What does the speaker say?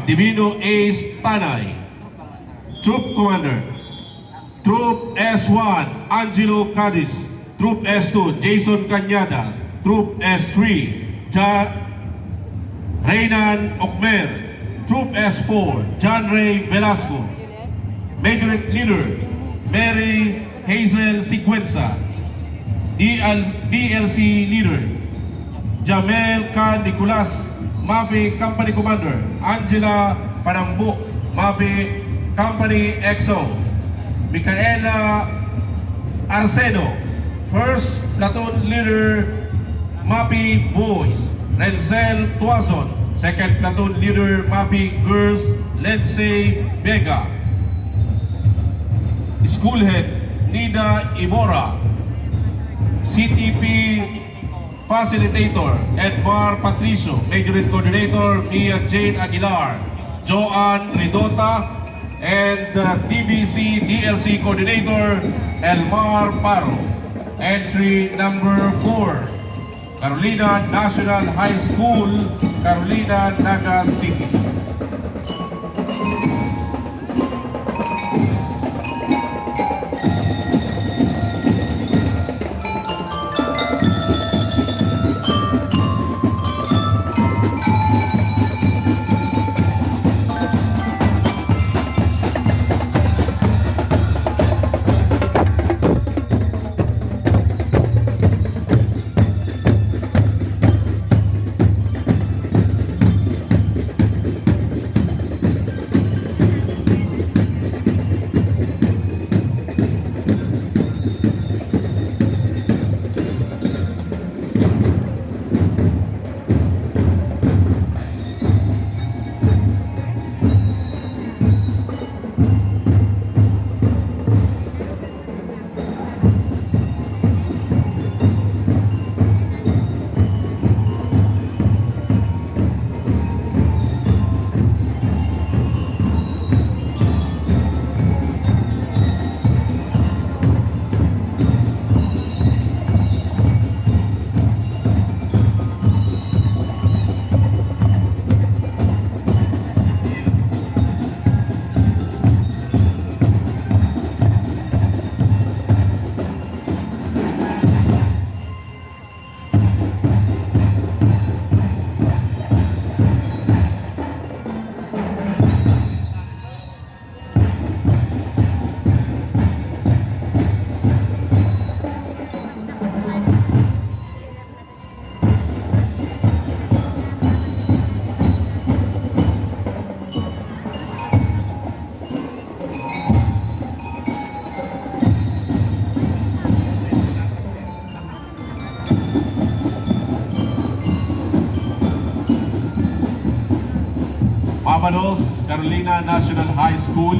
Divino Ace Tanay, Troop Commander. Troop S1, Angelo Cadiz. Troop S2, Jason Cañada. Troop S3, Reynan Okmer. Troop S4, John Ray Velasco. Major Leader, Mary Hazel Siguenza. DLC Leader, Jamel K. Nicolas. MAPEH Company Commander, Angela Panambu. MAPEH Company EXO, Micaela Arseno. First Platoon Leader, MAPEH Boys, Renzel Tuazon. Second Platoon Leader, MAPEH Girls, Lindsay Vega. School Head, Nida Ibora. CTP Facilitator, Edmar Patricio. Major League Coordinator, Mia Jane Aguilar. Joanne Ridota. And TBC DLC Coordinator, Elmar Paro. Entry number 4, Carolina National High School, Carolina, Naga City. Carolina National High School,